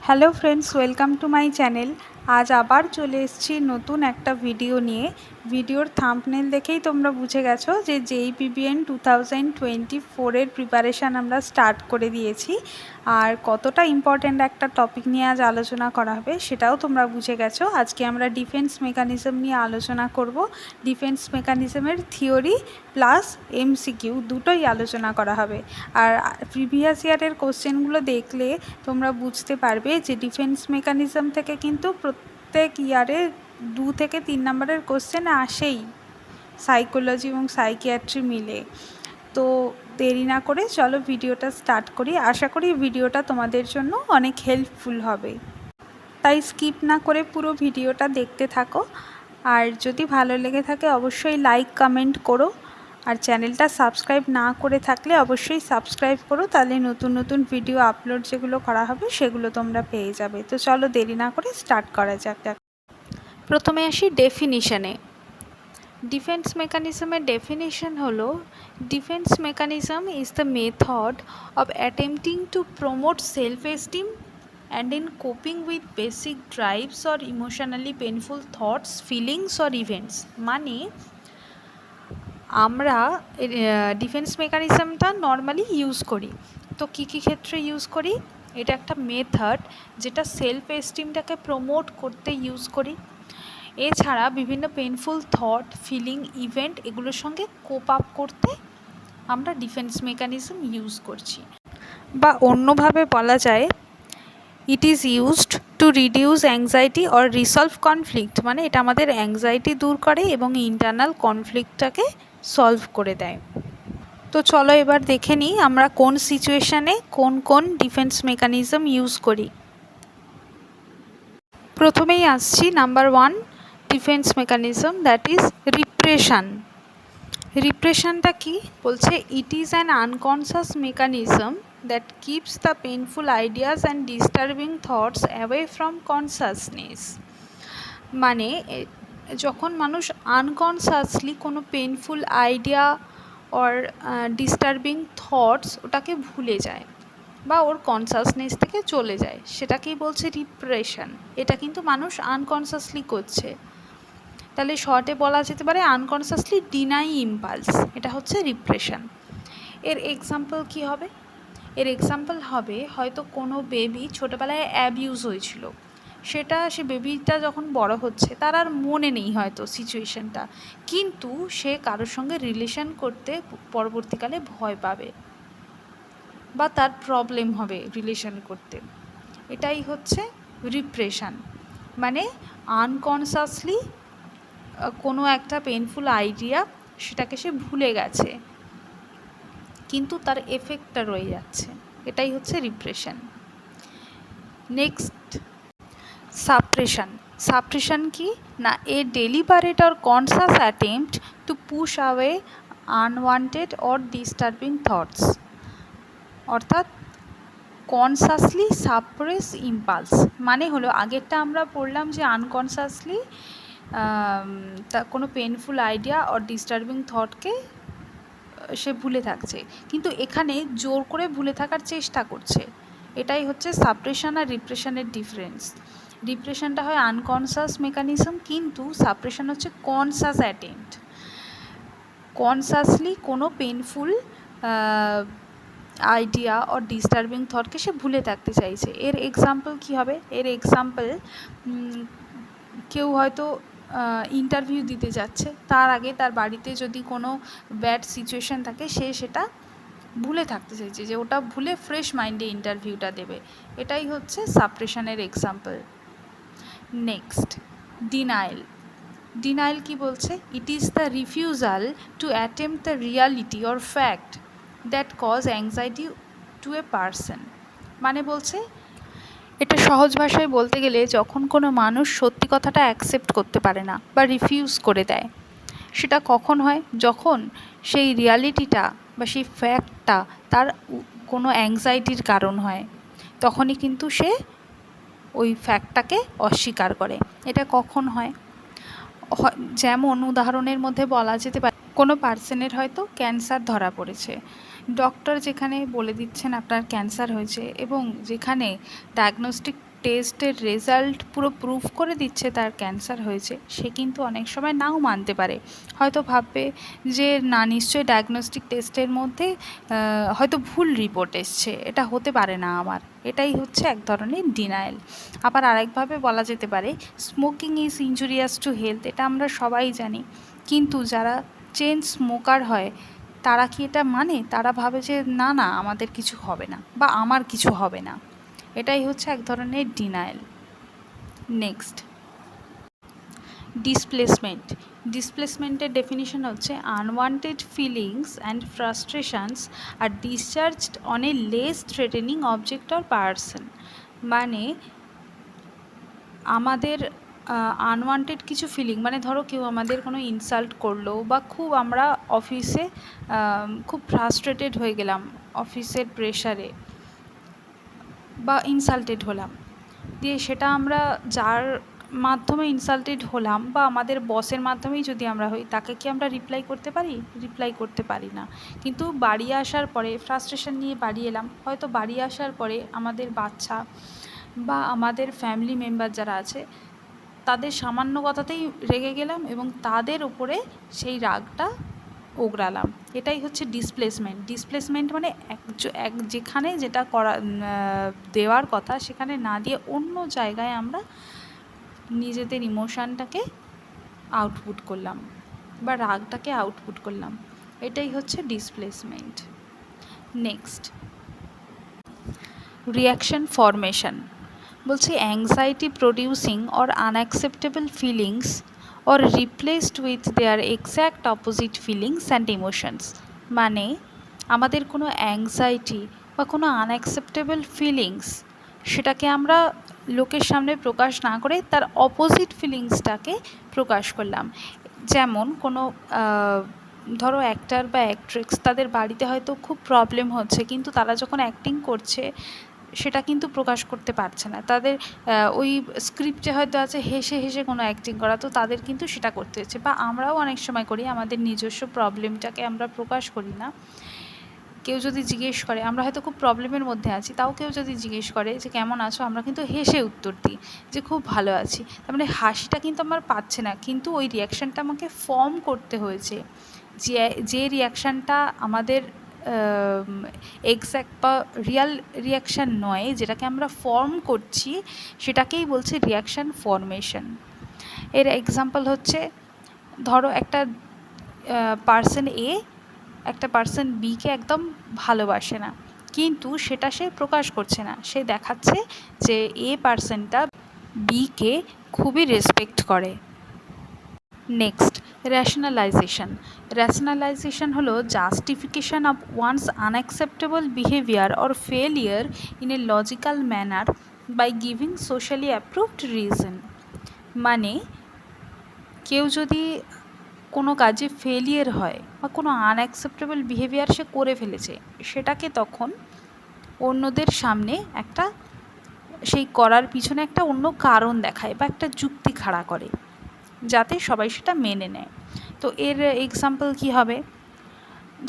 Hello friends, welcome to my channel. আজ আবার চলে এসেছি নতুন একটা ভিডিও নিয়ে। ভিডিওর থাম্বনেল দেখেই তোমরা বুঝে গেছো যে JEPBN 2024-এর প্রিপারেশান আমরা স্টার্ট করে দিয়েছি। আর কতটা ইম্পর্ট্যান্ট একটা টপিক নিয়ে আজ আলোচনা করা হবে সেটাও তোমরা বুঝে গেছো। আজকে আমরা ডিফেন্স মেকানিজম নিয়ে আলোচনা করব। ডিফেন্স মেকানিজমের থিওরি প্লাস MCQ দুটোই আলোচনা করা হবে। আর প্রিভিয়াস ইয়ারের কোশ্চেনগুলো দেখলে তোমরা বুঝতে পারবে যে ডিফেন্স মেকানিজম থেকে কিন্তু প্রত্যেক ইয়ারে 2 থেকে 3 নম্বরের কোশ্চেন আসেই, সাইকোলজি এবং সাইকিয়াট্রি মিলে। তো দেরি না করে চলো ভিডিওটা স্টার্ট করি। আশা করি ভিডিওটা তোমাদের জন্য অনেক হেল্পফুল হবে, তাই স্কিপ না করে পুরো ভিডিওটা দেখতে থাকো। আর যদি ভালো লেগে থাকে অবশ্যই লাইক কমেন্ট করো। আর চ্যানেলটা সাবস্ক্রাইব না করে থাকলে অবশ্যই সাবস্ক্রাইব করো, তাহলে নতুন নতুন ভিডিও আপলোড যেগুলো করা হবে সেগুলো তোমরা পেয়ে যাবে। তো চলো দেরি না করে স্টার্ট করা যাক। প্রথমে আসি ডেফিনিশনে। ডিফেন্স মেকানিজমের ডেফিনিশন হলো, defence mechanism is the method of attempting to promote self esteem and in coping with basic drives or emotionally painful thoughts, feelings or events। মানে আমরা ডিফেন্স মেকানিজমটা নর্মালি ইউজ করি। তো কী কী ক্ষেত্রে ইউজ করি? এটা একটা মেথড যেটা সেলফ এস্টিমটাকে প্রমোট করতে ইউজ করি। এছাড়া বিভিন্ন পেনফুল থট, ফিলিং, ইভেন্ট এগুলোর সঙ্গে কোপ আপ করতে আমরা ডিফেন্স মেকানিজম ইউজ করছি। বা অন্যভাবে বলা যায়, it is used to reduce anxiety or resolve conflict. মানে এটা আমাদের অ্যাংজাইটি দূর করে এবং ইন্টারনাল কনফ্লিক্টটাকে সলভ করে দেয়। তো চলো এবার দেখে নিই আমরা কোন সিচুয়েশানে কোন কোন ডিফেন্স মেকানিজম ইউজ করি। প্রথমেই আসছি number 1 defence mechanism, that is repression. রিপ্রেশনটা কি বলছে? It is an unconscious mechanism that keeps the painful ideas and disturbing thoughts away from consciousness। মানে যখন মানুষ আনকনসিয়াসলি কোনো painful idea or disturbing thoughts ওটাকে ভুলে যায় বা ওর কনসিয়াসনেস থেকে চলে যায়, সেটাকেই বলছে রিপ্রেশন। এটা কিন্তু মানুষ আনকনসিয়াসলি করছে। তাহলে শর্টে বলা যেতে পারে আনকনসিয়াসলি ডিনাই ইম্পালস, এটা হচ্ছে রিপ্রেশন। এর এক্সাম্পল কি হবে? এর এক্সাম্পল হবে, হয়তো কোনো বেবি ছোটোবেলায় অ্যাবিউজ হয়েছিল, সেটা সে বেবিটা যখন বড় হচ্ছে তার আর মনে নেই হয়তো সিচুয়েশানটা, কিন্তু সে কারোর সঙ্গে রিলেশন করতে পরবর্তীকালে ভয় পাবে বা তার প্রবলেম হবে রিলেশন করতে। এটাই হচ্ছে রিপ্রেশন। মানে আনকনসিয়াসলি কোনো একটা পেনফুল আইডিয়া সেটাকে সে ভুলে গেছে, কিন্তু তার এফেক্টটা রয়ে যাচ্ছে। এটাই হচ্ছে রিপ্রেশন। Next suppression. সাপ্রেশন কি না, a deliberate or conscious attempt to push away unwanted or disturbing thoughts. অর্থাৎ কনসাসলি সাপ্রেস ইম্পালস। মানে হলো, আগেরটা আমরা পড়লাম যে আনকনসাসলি তা কোনো পেনফুল আইডিয়া অর ডিস্টার্বিং থটকে সে ভুলে থাকছে, কিন্তু এখানে জোর করে ভুলে থাকার চেষ্টা করছে। এটাই হচ্ছে সাপ্রেশন আর রিপ্রেশনের ডিফারেন্স। রিপ্রেশনটা হয় আনকনসাস মেকানিজম, কিন্তু সাপ্রেশন হচ্ছে কনসাস অ্যাটেম্পট। কনসাসলি কোনো পেনফুল আইডিয়া অর ডিস্টার্বিং থটকে সে ভুলে থাকতে চাইছে। এর এক্সাম্পল কি হবে? এর এক্সাম্পল, কেউ হয়তো ইন্টারভিউ দিতে যাচ্ছে, তার আগে তার বাড়িতে যদি কোনো ব্যাড সিচুয়েশান থাকে, সে সেটা ভুলে থাকতে চাইছে, যে ওটা ভুলে ফ্রেশ মাইন্ডে ইন্টারভিউটা দেবে। এটাই হচ্ছে সাপ্রেশনের এক্সাম্পল। Next denial. ডিনাইল কি বলছে? It is the refusal to attempt the reality or fact that cause anxiety to a person. মানে বলছে, এটা সহজ ভাষায় বলতে গেলে, যখন কোনো মানুষ সত্যি কথাটা অ্যাকসেপ্ট করতে পারে না বা রিফিউজ করে দেয়, সেটা কখন হয়? যখন সেই রিয়ালিটিটা বা সেই ফ্যাক্টটা তার কোনো অ্যাংজাইটির কারণ হয়, তখনই কিন্তু সে ওই ফ্যাক্টটাকে অস্বীকার করে। এটা কখন হয়? যেমন উদাহরণের মধ্যে বলা যেতে পারে, কোনো পার্সনের হয়তো ক্যান্সার ধরা পড়েছে, ডক্টর যেখানে বলে দিচ্ছেন আপনার ক্যান্সার হয়েছে এবং যেখানে ডায়াগনস্টিক টেস্টের রেজাল্ট পুরো প্রুফ করে দিচ্ছে তার ক্যান্সার হয়েছে, সে কিন্তু অনেক সময় নাও মানতে পারে। হয়তো ভাববে যে না, নিশ্চয়ই ডায়াগনস্টিক টেস্টের মধ্যে হয়তো ভুল রিপোর্ট এসছে, এটা হতে পারে না আমার। এটাই হচ্ছে এক ধরনের ডিনায়াল। আবার আরেকভাবে বলা যেতে পারে smoking is injurious to health, এটা আমরা সবাই জানি। কিন্তু যারা চেন স্মোকার হয় তারা কি এটা মানে? তারা ভাবে যে না না, আমাদের কিছু হবে না বা আমার কিছু হবে না। এটাই হচ্ছে এক ধরনের ডিনায়াল। Next, displacement. ডিসপ্লেসমেন্টের ডেফিনিশন হচ্ছে unwanted feelings and frustrations are discharged on a less threatening object or person. মানে আমাদের আনওয়ান্টেড কিছু ফিলিং, মানে ধরো কেউ আমাদের কোনো ইনসাল্ট করলো বা খুব আমরা অফিসে খুব ফ্রাস্ট্রেটেড হয়ে গেলাম অফিসের প্রেশারে বা ইনসাল্টেড হলাম, দিয়ে সেটা আমরা যার মাধ্যমে ইনসাল্টেড হলাম বা আমাদের বসের মাধ্যমেই যদি আমরা হই, তাকে কি আমরা রিপ্লাই করতে পারি? রিপ্লাই করতে পারি না। কিন্তু বাড়ি আসার পরে ফ্রাস্ট্রেশন নিয়ে বাড়ি এলাম, হয়তো বাড়ি আসার পরে আমাদের বাচ্চা বা আমাদের ফ্যামিলি মেম্বার যারা আছে তাদের সামান্য কথাতেই রেগে গেলাম এবং তাদের উপরে সেই রাগটা ওগরালাম। এটাই হচ্ছে ডিসপ্লেসমেন্ট। ডিসপ্লেসমেন্ট মানে যেখানে যেটা করা দেওয়ার কথা সেখানে না দিয়ে অন্য জায়গায় আমরা নিজেদের ইমোশানটাকে আউটপুট করলাম বা রাগটাকে আউটপুট করলাম। এটাই হচ্ছে ডিসপ্লেসমেন্ট। Next, reaction formation. বলছি anxiety producing or unacceptable feelings or replaced with their exact opposite feelings and emotions। মানে আমাদের কোনো অ্যাংজাইটি বা কোনো আনঅ্যাকসেপ্টেবল ফিলিংস, সেটাকে আমরা লোকের সামনে প্রকাশ না করে তার অপোজিট ফিলিংসটাকে প্রকাশ করলাম। যেমন কোনো ধরো অ্যাক্টর বা অ্যাক্ট্রেস, তাদের বাড়িতে হয়তো খুব প্রবলেম হচ্ছে, কিন্তু তারা যখন অ্যাক্টিং করছে সেটা কিন্তু প্রকাশ করতে পারছে না। তাদের ওই স্ক্রিপ্টে হয়তো আছে হেসে হেসে কোনো অ্যাক্টিং করা, তো তাদের কিন্তু সেটা করতে হচ্ছে। বা আমরাও অনেক সময় করি, আমাদের নিজস্ব প্রবলেমটাকে আমরা প্রকাশ করি না। কেউ যদি জিজ্ঞেস করে, আমরা হয়তো খুব প্রবলেমের মধ্যে আছি, তাও কেউ যদি জিজ্ঞেস করে যে কেমন আছো, আমরা কিন্তু হেসে উত্তর দিই যে খুব ভালো আছি। তার মানে হাসিটা কিন্তু আমার পাচ্ছে না, কিন্তু ওই রিয়াকশানটা আমাকে ফর্ম করতে হয়েছে। যে রিয়াকশানটা আমাদের এক্স্যাক্ট বা রিয়াল রিয়াকশান নয়, যেটাকে আমরা ফর্ম করছি, সেটাকেই বলছে রিয়াকশান ফরমেশন। এর এক্সাম্পল হচ্ছে, ধরো একটা পার্সন এ একটা পার্সন বিকে একদম ভালোবাসে না, কিন্তু সেটা সে প্রকাশ করছে না। সে দেখাচ্ছে যে এ পার্সনটা বিকে খুবই রেসপেক্ট করে। Next, rationalization. র্যাশনালাইজেশন হলো justification of one's unacceptable behaviour or failure in a logical manner by giving socially approved reason. মানে কেউ যদি কোনো কাজে ফেলিয়ার হয় বা কোনো আনঅ্যাকসেপ্টেবল বিহেভিয়ার সে করে ফেলেছে, সেটাকে তখন অন্যদের সামনে একটা সেই করার পিছনে একটা অন্য কারণ দেখায় বা একটা যুক্তি খাড়া করে, যাতে সবাই সেটা মেনে নেয়। তো এর এক্সাম্পল কী হবে?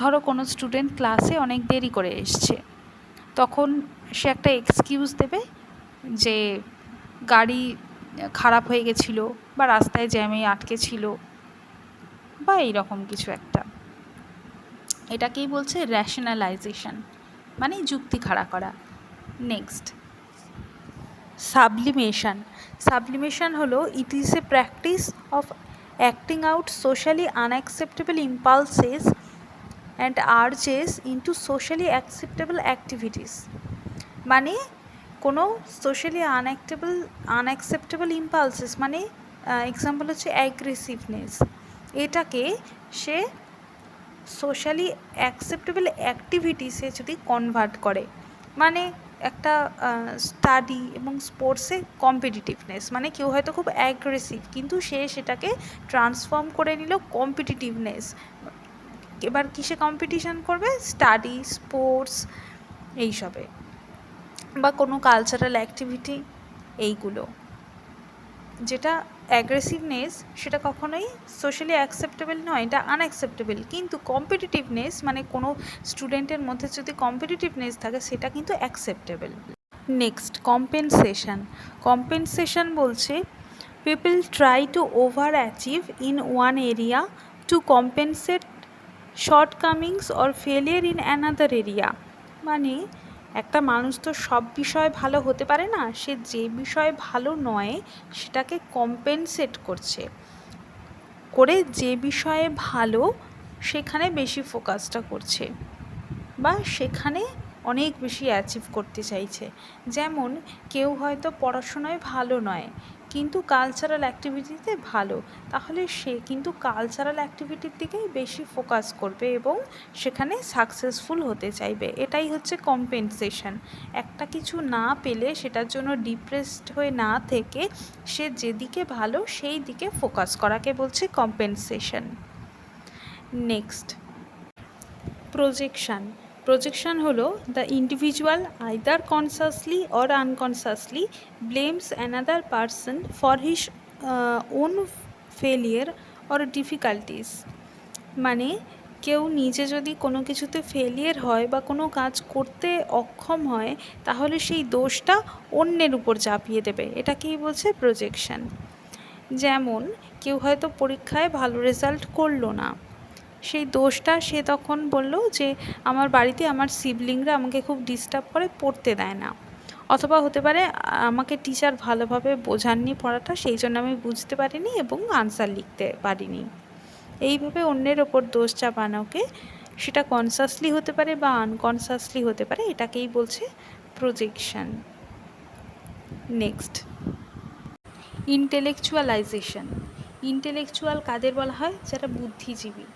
ধরো কোনো স্টুডেন্ট ক্লাসে অনেক দেরি করে এসছে, তখন সে একটা এক্সকিউজ দেবে যে গাড়ি খারাপ হয়ে গেছিলো বা রাস্তায় জ্যামে আটকে ছিল বা এইরকম কিছু একটা। এটাকেই বলছে র্যাশনালাইজেশন, মানে যুক্তি খাড়া করা। Next, sublimation. সাবলিমেশন হলো it is a practice of acting out socially unacceptable impulses and urges into socially acceptable activities. মানে কোনো সোশ্যালি আনঅ্যাকসেপ্টেবল ইম্পালসেস, মানে এক্সাম্পল হচ্ছে অ্যাগ্রেসিভনেস, এটাকে সে সোশ্যালি অ্যাকসেপ্টেবল অ্যাক্টিভিটিসে যদি কনভার্ট করে। মানে একটা স্টাডি এবং স্পোর্টসে কম্পিটিটিভনেস, মানে কেউ হয়তো খুব অ্যাগ্রেসিভ, কিন্তু সে সেটাকে ট্রান্সফর্ম করে নিল কম্পিটিটিভনেস। এবার কিসে কম্পিটিশান করবে? স্টাডি, স্পোর্টস, এইসবে, বা কোনো কালচারাল অ্যাক্টিভিটি, এইগুলো। যেটা অ্যাগ্রেসিভনেস সেটা কখনোই সোশ্যালি অ্যাকসেপ্টেবল নয়, এটা আনঅ্যাকসেপ্টেবল। কিন্তু কম্পিটিটিভনেস, মানে কোনো স্টুডেন্টের মধ্যে যদি কম্পিটিটিভনেস থাকে, সেটা কিন্তু অ্যাকসেপ্টেবল। Next compensation. কম্পেনসেশন বলছে people try to over achieve in one area to compensate shortcomings or failure in another area. মানে একটা মানুষ তো সব বিষয়ে ভালো হতে পারে না, সে যে বিষয়ে ভালো নয় সেটাকে কম্পেনসেট করছে করে যে বিষয়ে ভালো সেখানে বেশি ফোকাসটা করছে বা সেখানে অনেক বেশি অ্যাচিভ করতে চাইছে। যেমন কেউ হয়তো পড়াশোনায় ভালো নয় কিন্তু কালচারাল অ্যাক্টিভিটিতে ভালো, তাহলে সে কিন্তু কালচারাল অ্যাক্টিভিটির দিকেই বেশি ফোকাস করবে এবং সেখানে সাকসেসফুল হতে চাইবে। এটাই হচ্ছে কম্পেনসেশন। একটা কিছু না পেলে সেটার জন্য ডিপ্রেসড হয়ে না থেকে সে যেদিকে ভালো সেই দিকে ফোকাস করাকে বলছে কম্পেনসেশন। Next projection. প্রজেকশন হলো the individual either consciously or unconsciously blames another person for his own failure or difficulties. মানে কেউ নিজে যদি কোনো কিছুতে ফেলিয়ার হয় বা কোনো কাজ করতে অক্ষম হয় তাহলে সেই দোষটা অন্যের উপর চাপিয়ে দেবে, এটাকেই বলছে প্রজেকশন। যেমন কেউ হয়তো পরীক্ষায় ভালো রেজাল্ট করলো না, সেই দোষটা সে তখন বলল যে আমার বাড়িতে আমার সিবলিংরা আমাকে খুব ডিস্টার্ব করে, পড়তে দেয় না। অথবা হতে পারে আমাকে টিচার ভালোভাবে বোঝাননি পড়াটা, সেই জন্য আমি বুঝতে পারিনি এবং আনসার লিখতে পারিনি। এইভাবে অন্যের ওপর দোষ চাপানোকে, সেটা কনসাসলি হতে পারে বা আনকনসাসলি হতে পারে, এটাকেই বলছে প্রজেকশন। নেক্সট ইন্টেলেকচুয়ালাইজেশন। ইন্টেলেকচুয়াল কাদের বলা হয়? যারা বুদ্ধিজীবী।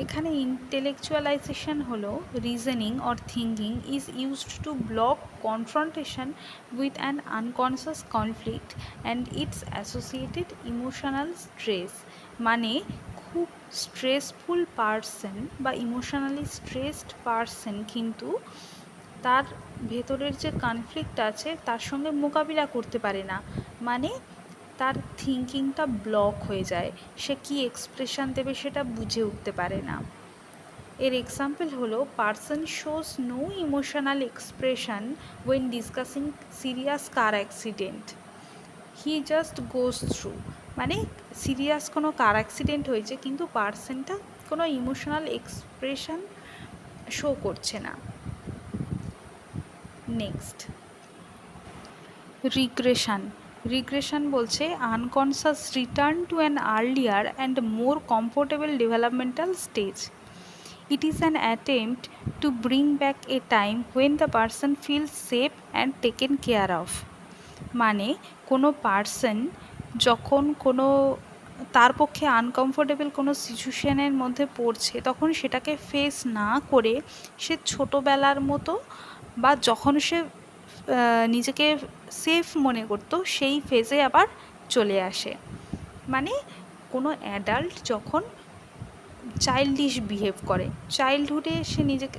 এখানে ইন্টেলেকচুয়ালাইজেশন হলো reasoning or thinking is used to block confrontation with an unconscious conflict and it's associated emotional stress. মানে খুব স্ট্রেসফুল পারসন বা ইমোশনালি স্ট্রেসড পারসন কিন্তু তার ভেতরের যে কনফ্লিক্ট আছে তার সঙ্গে মোকাবিলা করতে পারে না, মানে তার থিঙ্কিংটা ব্লক হয়ে যায়, সে কী এক্সপ্রেশন দেবে সেটা বুঝে উঠতে পারে না। এর এক্সাম্পল হলো person shows no emotional expression when discussing serious car accident, he just goes through. মানে সিরিয়াস কোনো কার অ্যাক্সিডেন্ট হয়েছে কিন্তু পারসনটা কোনো ইমোশনাল এক্সপ্রেশন শো করছে না। Next regression. রিগ্রেশন বলছে unconscious return to an earlier and more comfortable developmental stage. It is an attempt to bring back a time when the person feels safe and taken care of. মানে কোনো person যখন কোনো তার পক্ষে uncomfortable কোনো সিচুয়েশনের মধ্যে পড়ছে তখন সেটাকে ফেস না করে সে ছোটোবেলার মতো বা যখন সে নিজেকে সেফ মনে করতো সেই ফেজে আবার চলে আসে। মানে কোনো অ্যাডাল্ট যখন চাইল্ডিশ বিহেভ করে, চাইল্ডহুডে সে নিজেকে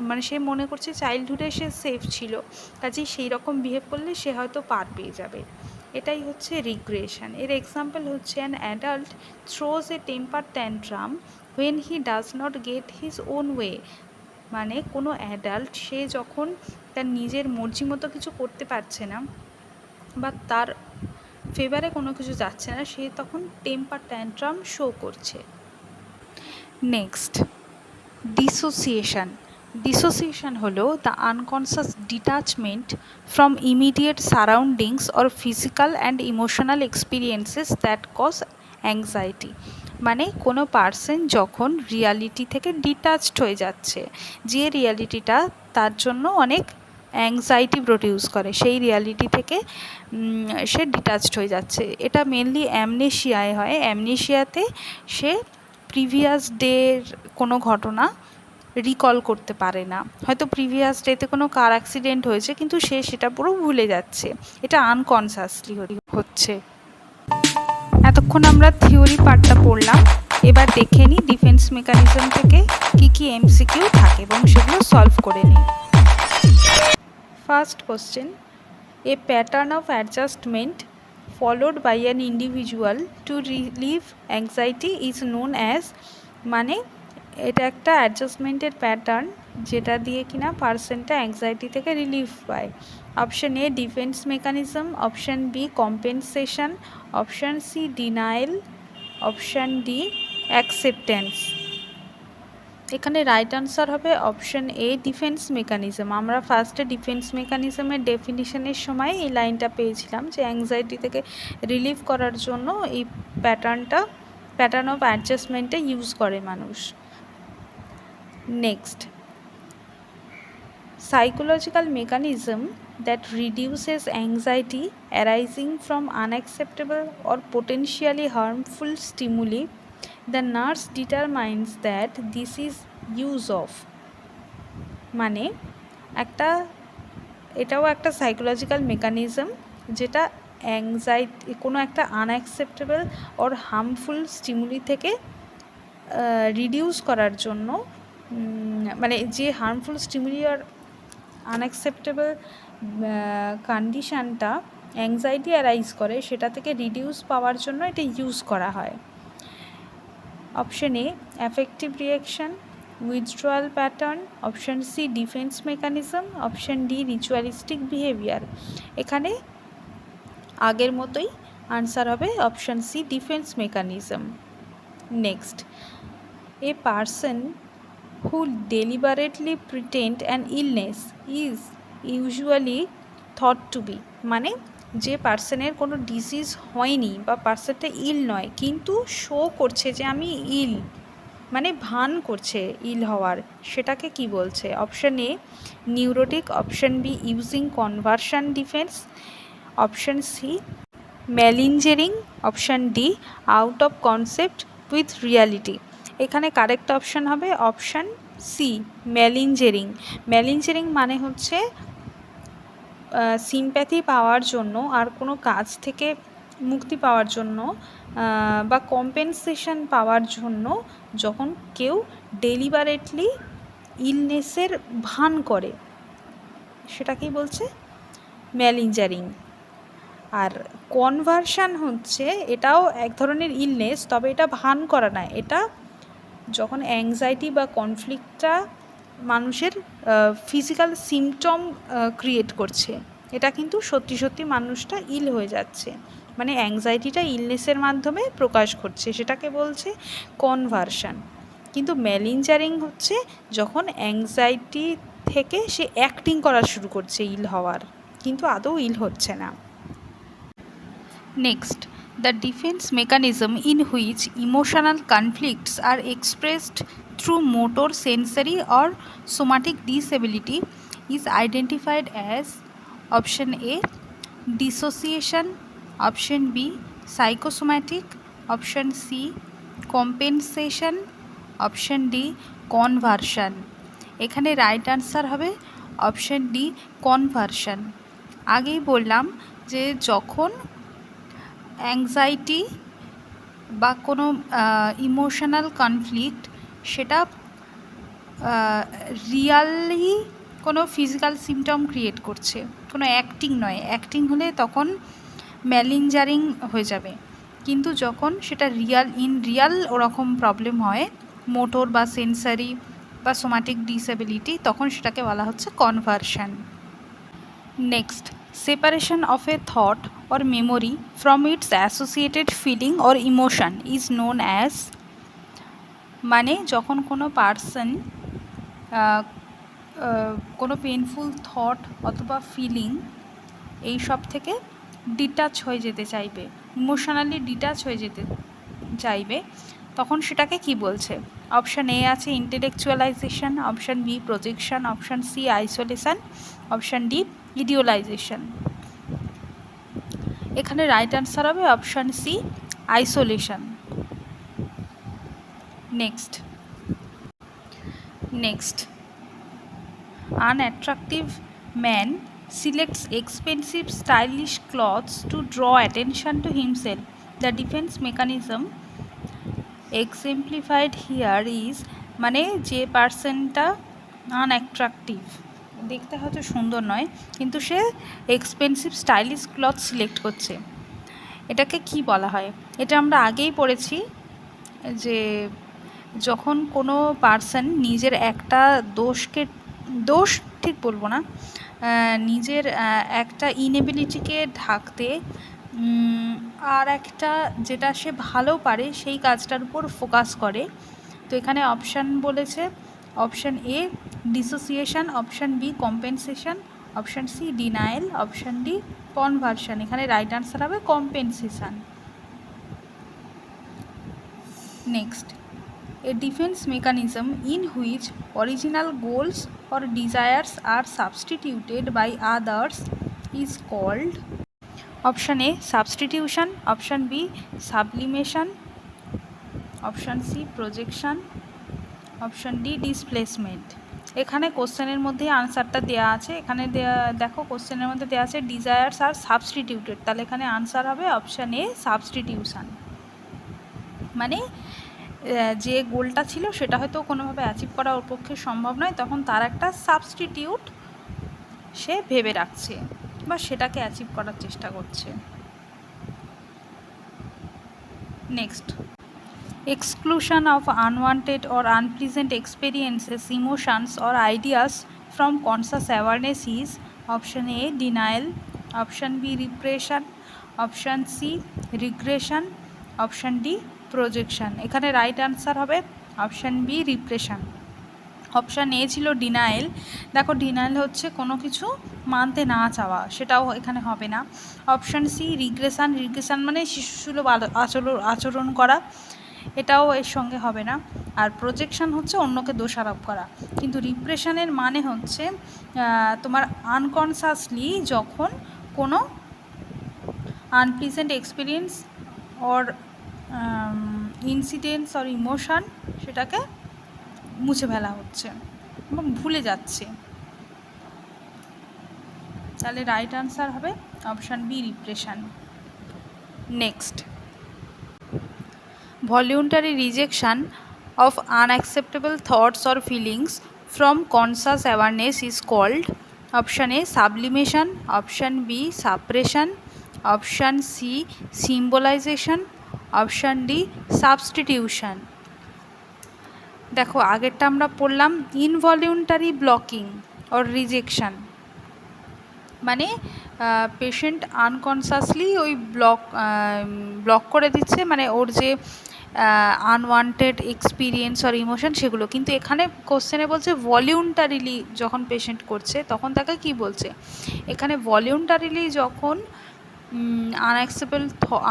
মানে সে মনে করছে চাইল্ডহুডে সে সেফ ছিল, কাজেই সেই রকম বিহেভ করলে সে হয়তো পার পেয়ে যাবে, এটাই হচ্ছে রিগ্রেশন। এর এক্সাম্পল হচ্ছে an adult throws a temper tantrum when he does not get his own way. মানে কোনো অ্যাডাল্ট সে যখন তার নিজের মর্জি মতো কিছু করতে পারছে না বা তার ফেভারে কোনো কিছু যাচ্ছে না, সে তখন টেম্পার ট্যান্ট্রাম শো করছে। Next dissociation. ডিসোসিয়েশন হলো the unconscious detachment from immediate surroundings or physical and emotional experiences that cause anxiety. মানে কোনো পার্সন যখন রিয়ালিটি থেকে ডিটাচড হয়ে যাচ্ছে, যে রিয়ালিটিটা তার জন্য অনেক অ্যাংজাইটি প্রডিউস করে, সেই রিয়ালিটি থেকে সে ডিটাচড হয়ে যাচ্ছে। এটা মেনলি অ্যামনেশিয়ায় হয়। অ্যামনেশিয়াতে সে প্রিভিয়াস ডের কোনো ঘটনা রিকল করতে পারে না, হয়তো প্রিভিয়াস ডেতে কোনো কার অ্যাক্সিডেন্ট হয়েছে কিন্তু সে সেটা পুরো ভুলে যাচ্ছে, এটা আনকনসাসলি হচ্ছে। এতক্ষণ আমরা থিওরি পার্টটা পড়লাম, এবার দেখে নিই ডিফেন্স মেকানিজম থেকে কী কী এমসিকিউ থাকে এবং সেগুলো সলভ করে নিই। First question, A pattern of adjustment followed by an individual to relieve anxiety is known as। মানে এটা একটা অ্যাডজাস্টমেন্টের প্যাটার্ন যেটা দিয়ে কিনা পার্সনটা অ্যাংজাইটি থেকে রিলিফ পায়। Option A defence mechanism, option B compensation, option C denial, option D acceptance. এখানে রাইট আনসার হবে অপশন এ ডিফেন্স মেকানিজম। আমরা ফার্স্টে ডিফেন্স মেকানিজমের ডেফিনিশনের সময় এই লাইনটা পেয়েছিলাম যে অ্যাংজাইটি থেকে রিলিফ করার জন্য এই প্যাটার্ন অফ অ্যাডজাস্টমেন্টে ইউজ করে মানুষ। Next, psychological mechanism that reduces anxiety arising from unacceptable or potentially harmful stimuli. The nurse determines that this is use of, মানে এটাও একটা সাইকোলজিক্যাল মেকানিজম যেটা অ্যাংজাইটি কোনো একটা আনঅ্যাকসেপ্টেবল অর হার্মফুল স্টিমুলি থেকে reduce করার জন্য, মানে যে হার্মফুল স্টিমুলি আর আনঅ্যাকসেপ্টেবল কন্ডিশানটা অ্যাংজাইটি অ্যারাইজ করে সেটা থেকে রিডিউস পাওয়ার জন্য এটা ইউজ করা হয়। Option A affective reaction, withdrawal pattern, option C defence mechanism, option D ritualistic behaviour. এখানে আগের মতোই আনসার হবে option C defence mechanism. Next, a person who deliberately pretend an illness is usually thought to be, মানে যে পার্সনের কোনো disease হয়নি বা পার্সনটা ইল নয় কিন্তু শো করছে যে আমি ইল, মানে ভান করছে ইল হওয়ার, সেটাকে কি বলছে? Option A neurotic, option B using conversion defence, option C malingering, option D out of concept with reality. এখানে কারেক্ট অপশন হবে অপশন সি ম্যালিঞ্জারিং। ম্যালিঞ্জারিং মানে হচ্ছে সিম্প্যাথি পাওয়ার জন্য আর কোনো কাজ থেকে মুক্তি পাওয়ার জন্য বা কম্পেনসেশন পাওয়ার জন্য যখন কেউ ডেলিবারেটলি ইলনেসের ভান করে সেটাকেই বলছে ম্যালিঞ্জারিং। আর কনভার্সান হচ্ছে এটাও এক ধরনের ইলনেস, তবে এটা ভান করা না, এটা যখন অ্যাংজাইটি বা কনফ্লিক্টটা মানুষের ফিজিক্যাল সিমটম ক্রিয়েট করছে, এটা কিন্তু সত্যি সত্যি মানুষটা ইল হয়ে যাচ্ছে, মানে অ্যাংজাইটিটা ইলনেসের মাধ্যমে প্রকাশ করছে, সেটাকে বলছে কনভার্সান। কিন্তু ম্যালিঞ্জারিং হচ্ছে যখন অ্যাংজাইটি থেকে সে অ্যাক্টিং করা শুরু করছে ইল হওয়ার, কিন্তু আদৌ ইল হচ্ছে না। Next, the defense mechanism in which emotional conflicts are expressed through motor, sensory or somatic disability is identified as option A dissociation, option B psychosomatic, option C compensation, option D conversion। এখানে right answer হবে option D conversion. আগেই বললাম যে যখন anxiety বা কোনো emotional conflict সেটা really কোনো ফিজিক্যাল সিমটম ক্রিয়েট করছে, কোনো অ্যাক্টিং নয়, অ্যাক্টিং হলে তখন ম্যালিঞ্জারিং হয়ে যাবে, কিন্তু যখন সেটা রিয়াল ওরকম প্রবলেম হয় মোটর বা সেন্সারি বা সোমাটিক ডিসএবিলিটি, তখন সেটাকে বলা হচ্ছে conversion. Next, separation of a thought or memory from its associated feeling or emotion is known as, মানে যখন কোনো পার্সন কোনো পেনফুল থট অথবা ফিলিং এই সব থেকে ডিটাচ হয়ে যেতে চাইবে, ইমোশনালি ডিটাচ হয়ে যেতে চাইবে, তখন সেটাকে কি বলছে? অপশান এ আছে intellectualization, option B projection, option C isolation, option D idealization. এখানে রাইট আনসার হবে option C isolation. Next, unattractive man selects expensive stylish clothes to draw attention to himself. The defense mechanism exemplified here is, মানে যে পার্সনটা unattractive, দেখতে হয়তো সুন্দর নয় কিন্তু সে expensive stylish cloth select করছে, এটাকে কি বলা হয়? এটা আমরা আগেই পড়েছি যে যখন কোনো পার্সন নিজের একটা দোষ ঠিক বলবো না, নিজের একটা ইনএবিলিটিকে ঢাকতে আর একটা যেটা সে ভালো পারে সেই কাজটার উপর ফোকাস করে। তো এখানে অপশান বলেছে, option A dissociation, option B compensation, option C denial, option D conversion. এখানে রাইট আনসার হবে compensation. Next, a defense mechanism in which original goals or desires are substituted by others is called. Option A substitution, option B sublimation, option C projection, option D displacement. এখানে কোশ্চেনের মধ্যে আনসারটা দেওয়া আছে। এখানে দেখো কোশ্চেনের মধ্যে দেওয়া আছে ডিজায়ার্স আর সাবস্টিটিউটেড, তাহলে এখানে আনসার হবে অপশান এ সাবস্টিটিউশন। মানে যে গোলটা ছিল সেটা হয়তো কোনোভাবে অ্যাচিভ করা ওর পক্ষে সম্ভব নয়, তখন তার একটা সাবস্টিটিউট সে ভেবে রাখছে বা সেটাকে অ্যাচিভ করার চেষ্টা করছে। Next, exclusion of unwanted or unpleasant experiences, emotions or ideas from conscious awareness is option A denial, option B repression, option C regression, option D projection. এখানে রাইট আনসার হবে option B repression. Option A ছিল denial. দেখো denial হচ্ছে কোনো কিছু মানতে না চাওয়া, সেটাও এখানে হবে না। অপশান সি রিগ্রেশন, রিগ্রেশন মানে শিশুসুলভ আচরণ করা, এটাও এর সঙ্গে হবে না। আর প্রজেকশন হচ্ছে অন্যকে দোষারোপ করা। কিন্তু রিপ্রেশনের মানে হচ্ছে তোমার আনকনসাসলি যখন কোনো unpleasant experience or incidents or emotion সেটাকে মুছে ফেলা হচ্ছে এবং ভুলে যাচ্ছে। তাহলে রাইট আনসার হবে option B repression. Next, voluntary rejection of unacceptable thoughts or feelings from conscious awareness is called. Option A sublimation, option B suppression, option C symbolization, option D substitution. দেখো আগেরটা আমরা পড়লাম ইনভলিউন্টারি ব্লকিং অর রিজেকশন, মানে patient unconsciously ওই block করে দিচ্ছে, মানে ওর যে আনওয়ান্টেড এক্সপিরিয়েন্স আর ইমোশন সেগুলো। কিন্তু এখানে কোশ্চেনে বলছে ভলিউন্টারিলি যখন পেশেন্ট করছে তখন তাকে কি বলছে, এখানে ভলিউন্টারিলি যখন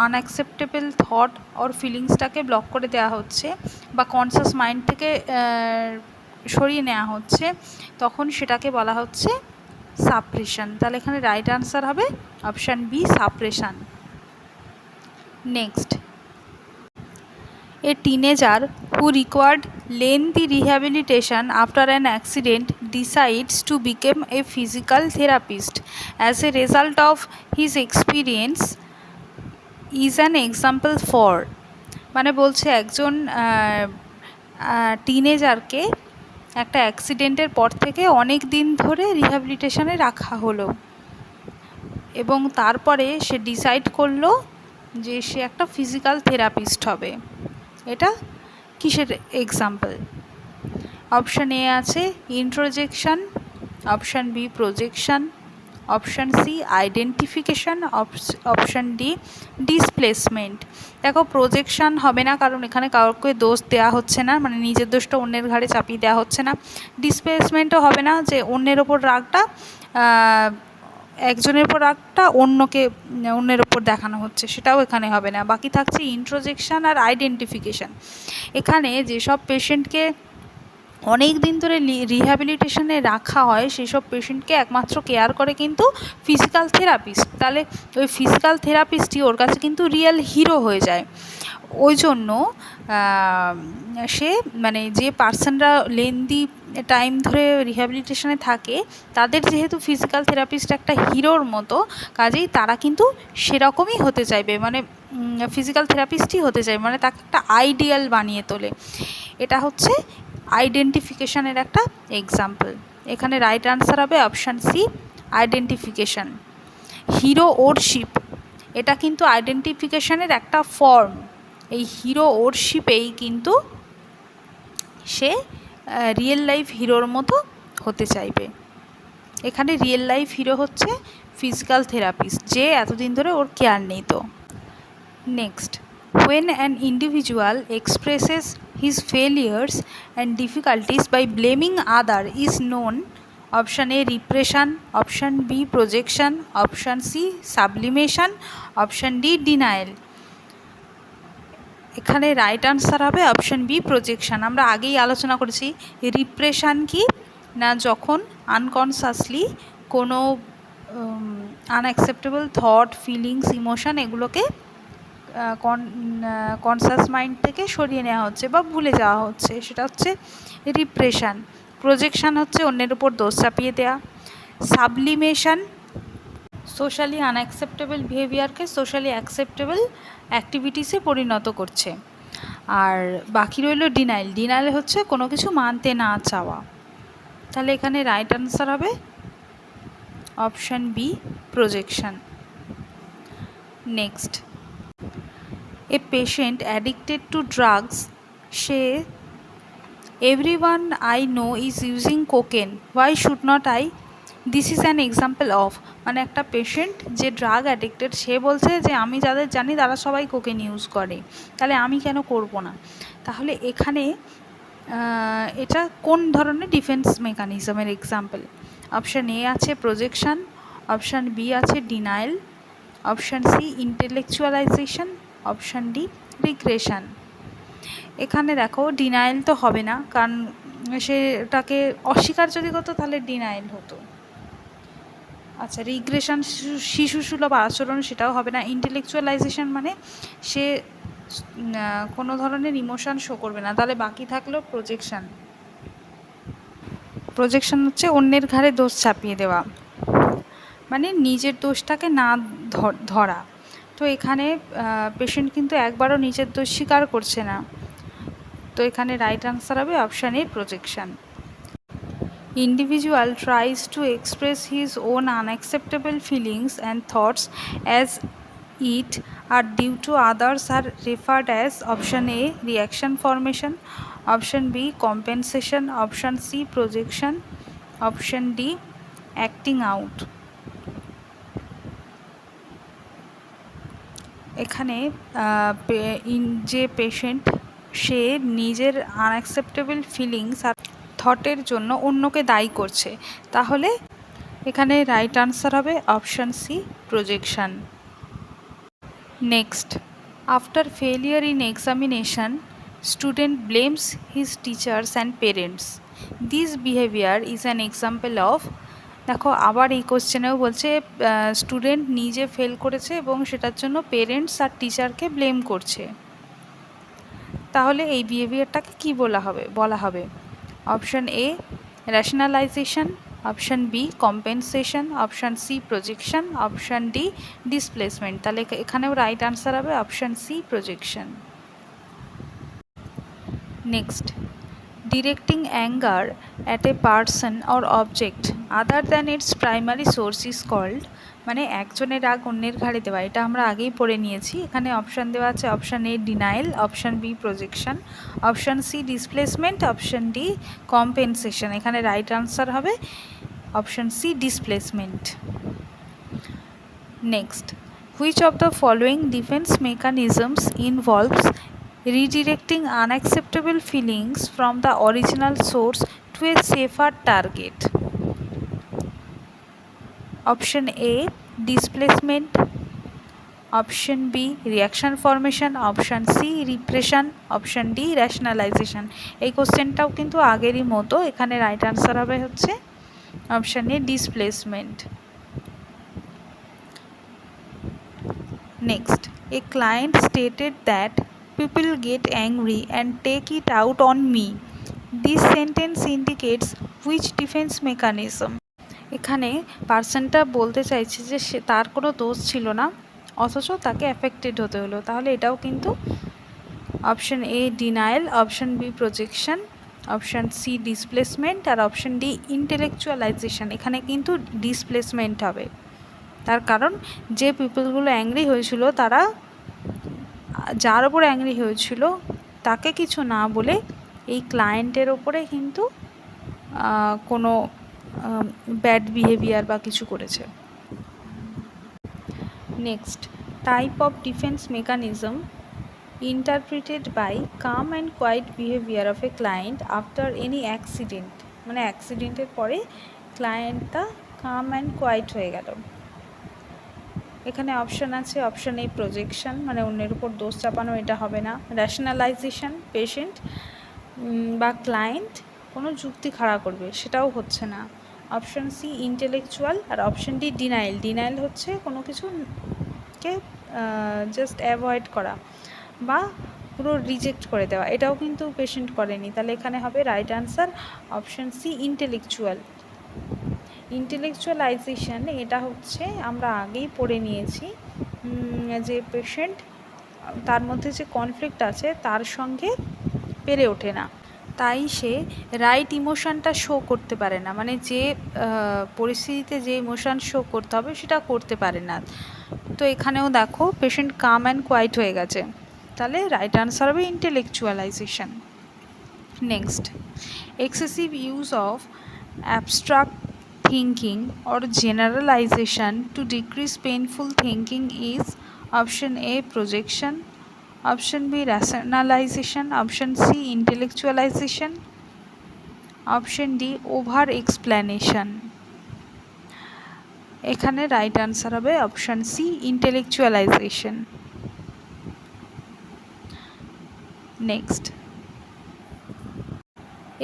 আনঅ্যাকসেপ্টেবল থট অর ফিলিংসটাকে ব্লক করে দেওয়া হচ্ছে বা কনসাস মাইন্ড থেকে সরিয়ে নেওয়া হচ্ছে, তখন সেটাকে বলা হচ্ছে সাপ্রেশন। তাহলে এখানে রাইট আনসার হবে option B suppression. Next, a teenager who required lengthy rehabilitation after an accident decides to become a physical therapist as a result of his experience is an example for. মানে বলছে একজন টিনেজারকে একটা অ্যাক্সিডেন্টের পর থেকে অনেক দিন ধরে রিহ্যাবিলিটেশনে রাখা হলো এবং তারপরে সে ডিসাইড করলো যে সে একটা ফিজিক্যাল থেরাপিস্ট হবে। এটা কিসের এক্সাম্পল? অপশান এ আছে introjection, option B projection, option C identification, option D displacement. দেখো প্রজেকশন হবে না, কারণ এখানে কাউকে দোষ দেওয়া হচ্ছে না, মানে নিজের দোষটা অন্যের ঘাড়ে চাপিয়ে দেওয়া হচ্ছে না। ডিসপ্লেসমেন্টও হবে না, যে অন্যের ওপর রাগটা একজনের ওপর রাগটা অন্যের ওপর দেখানো হচ্ছে, সেটাও এখানে হবে না। বাকি থাকছে ইন্ট্রোজেকশন আর আইডেন্টিফিকেশান। এখানে যেসব পেশেন্টকে অনেক দিন ধরে রিহ্যাবিলিটেশনে রাখা হয় সেসব পেশেন্টকে একমাত্র কেয়ার করে কিন্তু ফিজিক্যাল থেরাপিস্ট। তাহলে ওই ফিজিক্যাল থেরাপিস্টই ওর কাছে কিন্তু রিয়েল হিরো হয়ে যায়। ওই জন্য সে মানে যে পার্সনরা লেন্দি টাইম ধরে রিহ্যাবিলিটেশনে থাকে তাদের যেহেতু ফিজিক্যাল থেরাপিস্ট একটা হিরোর মতো, কাজেই তারা কিন্তু সেরকমই হতে চাইবে, মানে ফিজিক্যাল থেরাপিস্টই হতে চাইবে, মানে তাকে একটা আইডিয়াল বানিয়ে তোলে। এটা হচ্ছে আইডেন্টিফিকেশানের একটা এক্সাম্পল। এখানে রাইট আনসার হবে option C identification. Hero worship এটা কিন্তু আইডেন্টিফিকেশানের একটা ফর্ম। এই হিরো ওরশিপেই কিন্তু সে রিয়েল লাইফ হিরোর মতো হতে চাইবে। এখানে রিয়েল লাইফ হিরো হচ্ছে ফিজিক্যাল থেরাপিস্ট, যে এতদিন ধরে ওর কেয়ার নিত। Next, when an individual expresses his failures and difficulties by blaming other is known option A repression, option B projection, option C sublimation, option D denial। এখানে right answer হবে option B projection. আমরা আগেই আলোচনা করেছি repression কি না, যখন আনকনসাসলি কোনো আনঅ্যাকসেপ্টেবল থট, ফিলিংস, ইমোশন এগুলোকে কনসাস মাইন্ড থেকে সরিয়ে নেওয়া হচ্ছে বা ভুলে যাওয়া হচ্ছে, সেটা হচ্ছে রিপ্রেশন। প্রজেকশন হচ্ছে অন্যের উপর দোষ চাপিয়ে দেওয়া। সাবলিমেশন সোশ্যালি আনঅ্যাকসেপ্টেবল বিহেভিয়ারকে সোশ্যালি অ্যাকসেপ্টেবল অ্যাক্টিভিটিসে পরিণত করছে। আর বাকি রইল ডিনাইল। ডিনাইল হচ্ছে কোনো কিছু মানতে না চাওয়া। তাহলে এখানে রাইট আনসার হবে option B projection. Next, a patient addicted to drugs says everyone I know is using cocaine, why should not I? This is an example of, মানে একটা পেশেন্ট যে ড্রাগ অ্যাডিক্টেড সে বলছে যে আমি যাদের জানি তারা সবাই কোকেন ইউজ করে, তাহলে আমি কেন করব না। তাহলে এখানে এটা কোন ধরনের ডিফেন্স মেকানিজমের এক্সাম্পল? অপশান এ আছে প্রজেকশন, অপশান বি আছে denial, option C intellectualization, option D regression. এখানে দেখো ডিনাইল তো হবে না, কারণ সেটাকে অস্বীকার যদি করতো তাহলে ডিনাইল হতো। আচ্ছা, রিগ্রেশন শিশুসুলভ আচরণ, সেটাও হবে না। ইন্টেলেকচুয়ালাইজেশন মানে সে কোনো ধরনের ইমোশন শো করবে না, তাহলে বাকি থাকলো প্রজেকশন। প্রজেকশন হচ্ছে অন্যের ঘাড়ে দোষ চাপিয়ে দেওয়া, মানে নিজের দোষটাকে না ধরা। তো এখানে পেশেন্ট কিন্তু একবারও নিজের দোষ স্বীকার করছে না, তো এখানে রাইট আনসার হবে option A projection. Individual tries to express his own unacceptable feelings and thoughts as it are due to others are referred as option A reaction formation, option B compensation, option C projection, option D acting out। এখানে যে patient সে নিজের unacceptable feelings আর থটের জন্য অন্যকে দায়ী করছে, তাহলে এখানে right answer হবে option C projection. Next, after failure in examination student blames his teachers and parents, this behaviour is an example of. দেখো আবার এই কোশ্চেনেও বলছে স্টুডেন্ট নিজে ফেল করেছে এবং সেটার জন্য পেরেন্টস আর টিচারকে ব্লেম করছে, তাহলে এই বিহেভিয়ারটাকে কী বলা হবে? Option A rationalisation, option B compensation, option C projection, option D displacement. তাহলে এখানেও রাইট আনসার হবে option C projection. Next, directing anger at a person or object other than its primary source is called, মানে একজনের রাগ অন্যের ঘাড়ে দেওয়া, এটা আমরা আগেই পড়ে নিয়েছি। এখানে অপশান দেওয়া আছে option A denial, option B projection, option C displacement, option D compensation. এখানে রাইট আনসার হবে option C displacement. Next, which of the following defense mechanisms involves redirecting unacceptable feelings from the original source to a safer target? Option A displacement, option B reaction formation, option C repression, option D rationalization। এই কোশ্চেনটাও কিন্তু আগেরই মতো, এখানে right answer হবে হচ্ছে option A displacement. Next, a client stated that people get angry and take it out on me. This sentence indicates which defense mechanism? এখানে পার্সনটা বলতে চাইছে যে সে তার কোনো দোষ ছিল না অথচ তাকে অ্যাফেক্টেড হতে হলো, তাহলে এটাও কিন্তু option A denial, option B projection, option C displacement আর অপশন ডি ইন্টেলেকচুয়ালাইজেশন। এখানে কিন্তু ডিসপ্লেসমেন্ট হবে, তার কারণ যে পিপলগুলো অ্যাংরি হয়েছিল তারা যার ওপর অ্যাংরি হয়েছিল তাকে কিছু না বলে এই ক্লায়েন্টের ওপরে কিন্তু কোনো ব্যাড বিহেভিয়ার বা কিছু করেছে। Next, type of defence mechanism interpreted by calm and quiet behavior of a client after any accident, মানে অ্যাক্সিডেন্টের পরে ক্লায়েন্টটা কাম অ্যান্ড কোয়াইট হয়ে গেল। এখানে অপশান আছে, অপশান এ প্রজেকশন, মানে অন্যের উপর দোষ চাপানো, এটা হবে না। র্যাশনালাইজেশন, পেশেন্ট বা ক্লায়েন্ট কোনো যুক্তি খাড়া করবে, সেটাও হচ্ছে না। অপশান সি ইন্টেলেকচুয়াল, আর অপশান ডি ডিনাইল। ডিনাইল হচ্ছে কোনো কিছুকে জাস্ট অ্যাভয়েড করা বা পুরো রিজেক্ট করে দেওয়া, এটাও কিন্তু পেশেন্ট করেনি। তাহলে এখানে হবে right answer option C intellectual. Intellectualization এটা হচ্ছে আমরা আগেই পড়ে নিয়েছি যে পেশেন্ট তার মধ্যে যে কনফ্লিক্ট আছে তার সঙ্গে পেরে ওঠে না, তাই সে রাইট ইমোশনটা শো করতে পারে না, মানে যে পরিস্থিতিতে যে ইমোশন শো করতে হবে সেটা করতে পারে না। তো এখানেও দেখো পেশেন্ট কাম অ্যান্ড কোয়াইট হয়ে গেছে, তাহলে রাইট আনসার হবে intellectualization. Next, excessive use of abstract thinking or generalization to decrease painful thinking is option A projection, option B rationalization, option C intellectualization, option D over explanation। এখানে right answer হবে option C intellectualization. Next,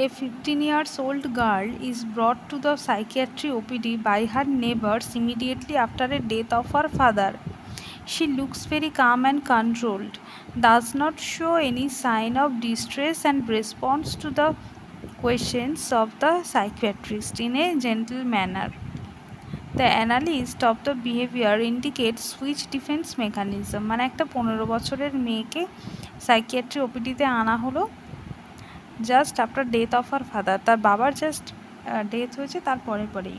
a 15-year-old girl is brought to the psychiatry OPD by her neighbors immediately after the death of her father. She looks very calm and controlled, does not show any sign of distress and responds to the questions of the psychiatrist in a gentle manner. The analysis of the behavior indicates which defense mechanism, মানে একটা 15 বছরের মেয়েকে psychiatry ওপিডিতে আনা হলো just after death of her father, তার বাবার just death হয়েছে তার পরেই।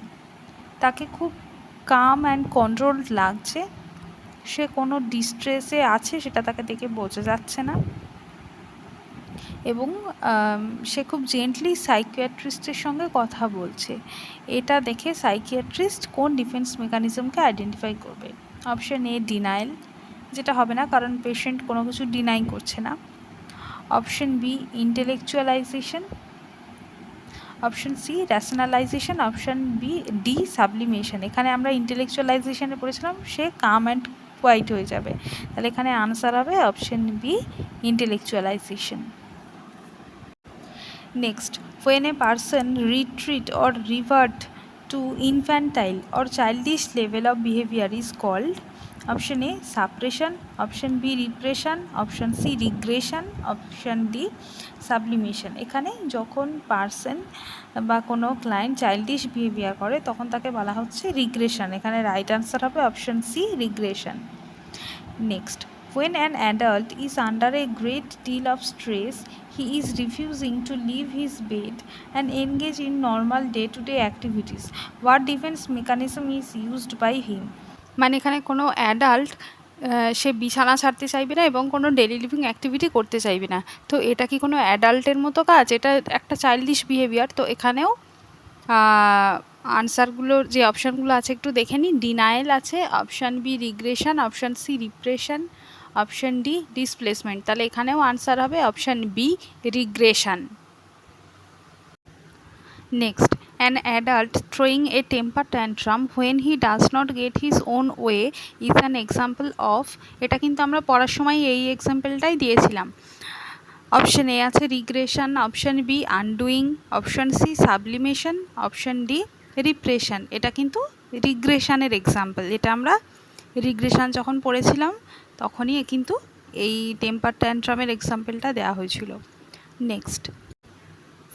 তাকে খুব কাম অ্যান্ড কন্ট্রোলড লাগছে, সে কোনো ডিস্ট্রেসে আছে সেটা তাকে দেখে বোঝা যাচ্ছে না, এবং সে খুব জেন্টলি সাইকিয়াট্রিস্টের সঙ্গে কথা বলছে। এটা দেখে সাইকিয়াট্রিস্ট কোন ডিফেন্স মেকানিজমকে আইডেন্টিফাই করবে? অপশন এ ডিনাইল, যেটা হবে না কারণ পেশেন্ট কোনো কিছু ডিনাই করছে না। Option B intellectualization, option C rationalization, option D sublimation. এখানে আমরা ইন্টেলেকচুয়ালাইজেশনে পড়েছিলাম সে কাম অ্যান্ড কোয়াইট হয়ে যাবে, তাহলে এখানে আনসার হবে option B intellectualization. Next, when a person retreat or revert to infantile or childish level of behavior is called option A suppression, option B repression, option C regression, option D sublimation। এখানে যখন person বা কোনো client childish behaviour করে তখন তাকে বলা হচ্ছে regression. এখানে রাইট আনসার হবে option C regression. Next, when an adult is under a great deal of stress, he is refusing to leave his bed and engage in normal day-to-day activities. What defense mechanism is used by him? মানে এখানে কোনো adult সে বিছানা ছাড়তে চাইবে না এবং কোনো daily living activity করতে চাইবে না, তো এটা কি কোনো অ্যাডাল্টের মতো কাজ? এটা একটা চাইল্ডিশ বিহেভিয়ার। তো এখানেও আনসারগুলোর যে অপশানগুলো আছে একটু দেখে নিই। ডিনায়েল আছে, option B regression, option C repression, option D displacement. তাহলে এখানেও আনসার হবে option B regression. Next, an adult throwing a temper tantrum when he does not get his own way is an example of, এটা কিন্তু আমরা পড়ার সময় এই এক্সাম্পলটাই দিয়েছিলাম। অপশন এ আছে regression, option B undoing, option C sublimation, option D repression. এটা কিন্তু রিগ্রেশনের এক্সাম্পল, এটা আমরা রিগ্রেশন যখন পড়েছিলাম তখনই কিন্তু এই টেম্পার ট্যান্ট্রামের এক্সাম্পলটা দেওয়া হয়েছিল। Next,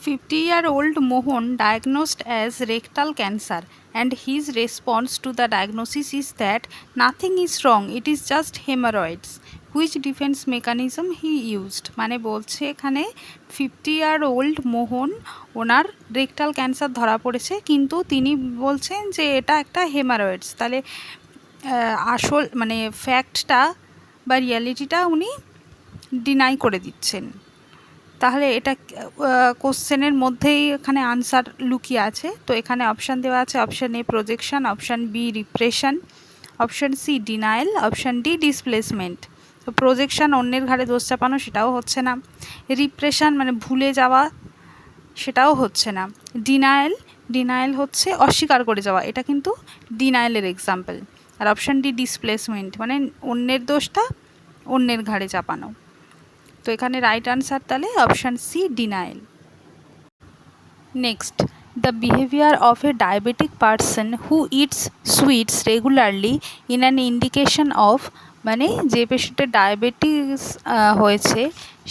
50-year-old Mohan diagnosed as rectal cancer and his response to the diagnosis is that nothing is wrong, it is just hemorrhoids. Which defense mechanism he used? মানে বলছে এখানে 50-year-old মোহন, ওনার রেকটাল ক্যান্সার ধরা পড়েছে কিন্তু তিনি বলছেন যে এটা একটা হেমারয়েডস। তাহলে আসল মানে ফ্যাক্টটা বা রিয়ালিটিটা উনি ডিনাই করে দিচ্ছেন। তাহলে এটা কোশ্চেনের মধ্যেই এখানে আনসার লুকিয়ে আছে। তো এখানে অপশান দেওয়া আছে, option A projection, option B repression, option C denial, option D displacement. তো প্রজেকশন অন্যের ঘাড়ে দোষ চাপানো, সেটাও হচ্ছে না। রিপ্রেশন মানে ভুলে যাওয়া, সেটাও হচ্ছে না। ডিনায়াল হচ্ছে অস্বীকার করে যাওয়া, এটা কিন্তু ডিনায়ালের এক্সাম্পল। আর অপশান ডি ডিসপ্লেসমেন্ট মানে অন্যের দোষটা অন্যের ঘাড়ে চাপানো। তো এখানে রাইট আনসার তাহলে option C denial. Next, the behavior of a diabetic person who eats sweets regularly in an indication of, মানে যে পেশেন্টের ডায়াবেটিস হয়েছে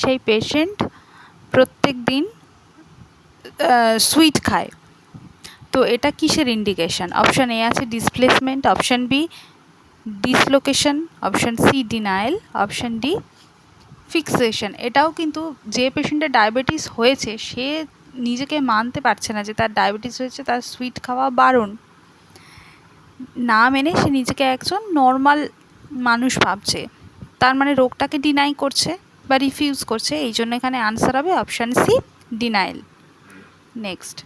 সেই পেশেন্ট প্রত্যেক দিন সুইট খায়। তো এটা কিসের ইন্ডিকেশন? অপশান এ আছে displacement, option B dislocation, option C denial, option D fixation. এটাও কিন্তু যে পেশেন্টের ডায়াবেটিস হয়েছে সে নিজেকে মানতে পারছে না যে তার ডায়াবেটিস হয়েছে, তার সুইট খাওয়া বারণ, না মেনে সে নিজেকে একজন নর্মাল মানুষ ভাবছে, তার মানে রোগটাকে ডিনাই করছে বা রিফিউজ করছে, এই জন্য এখানে আনসার হবে option C denial. Next,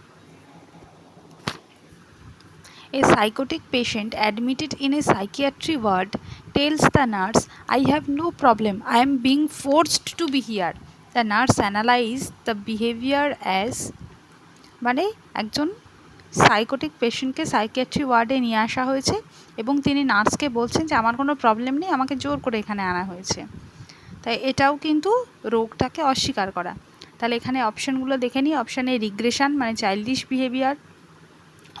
a psychotic patient admitted in a psychiatry ward tells the nurse, I have no problem, I am being forced to be here. The nurse analyzed the behavior as, মানে একজন psychotic পেশেন্টকে psychiatry ওয়ার্ডে নিয়ে আসা হয়েছে এবং তিনি নার্সকে বলছেন যে আমার কোনো প্রবলেম নেই, আমাকে জোর করে এখানে আনা হয়েছে। তাই এটাও কিন্তু রোগটাকে অস্বীকার করা। তাহলে এখানে অপশানগুলো দেখে নিই। অপশান এ রিগ্রেশন মানে childish behaviour,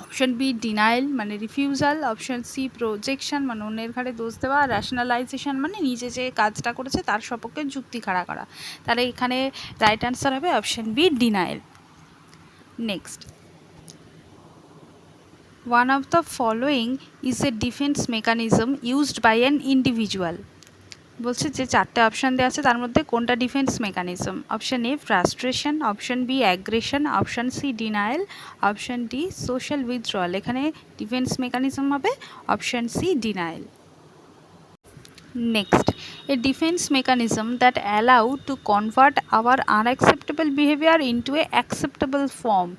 option B denial মানে রিফিউজাল, অপশান সি প্রজেকশন মানে অন্যের ঘাড়ে দোষ দেওয়া, আর র্যাশনালাইজেশন মানে নিজে যে কাজটা করেছে তার সপক্ষে যুক্তি খাড়া করা। তাহলে এখানে রাইট আনসার হবে option B denial. Next, one of the following is a defense mechanism used by an individual. বলছে যে চারটে অপশান দেওয়া আছে তার মধ্যে কোনটা defence mechanism? Option A frustration, option B aggression, option C denial, option D social withdrawal. এখানে defence mechanism হবে option C denial. Next, a defense mechanism that allow to convert our unacceptable behavior into a acceptable form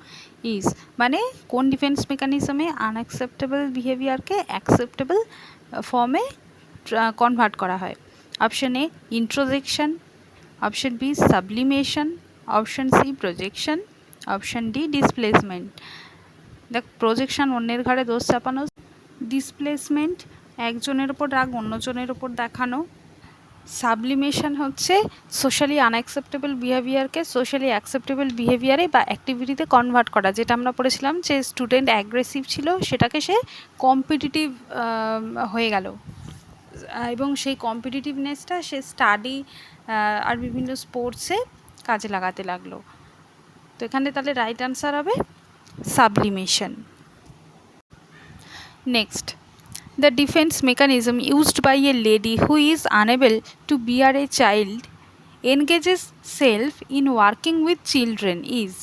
is, মানে কোন defence মেকানিজমে unacceptable বিহেভিয়ারকে acceptable ফর্মে convert করা হয়? Option A introjection, option B sublimation, option C projection, option D displacement. দেখ, projection অন্যের ঘাড়ে দোষ চাপানো, ডিসপ্লেসমেন্ট একজনের ওপর রাগ অন্যজনের ওপর দেখানো, সাবলিমেশন হচ্ছে সোশ্যালি আনঅ্যাকসেপ্টেবল বিহেভিয়ারকে সোশ্যালি অ্যাকসেপ্টেবল বিহেভিয়ারে বা অ্যাক্টিভিটিতে কনভার্ট করা, যেটা আমরা পড়েছিলাম যে স্টুডেন্ট অ্যাগ্রেসিভ ছিল সেটাকে সে কম্পিটিটিভ হয়ে গেল এবং সেই কম্পিটিটিভনেসটা সে স্টাডি আর বিভিন্ন স্পোর্টসে কাজে লাগাতে লাগলো। তো এখানে তাহলে রাইট আনসার হবে sublimation. Next, the defense mechanism used by a lady who is unable to bear a child engages self in working with children is,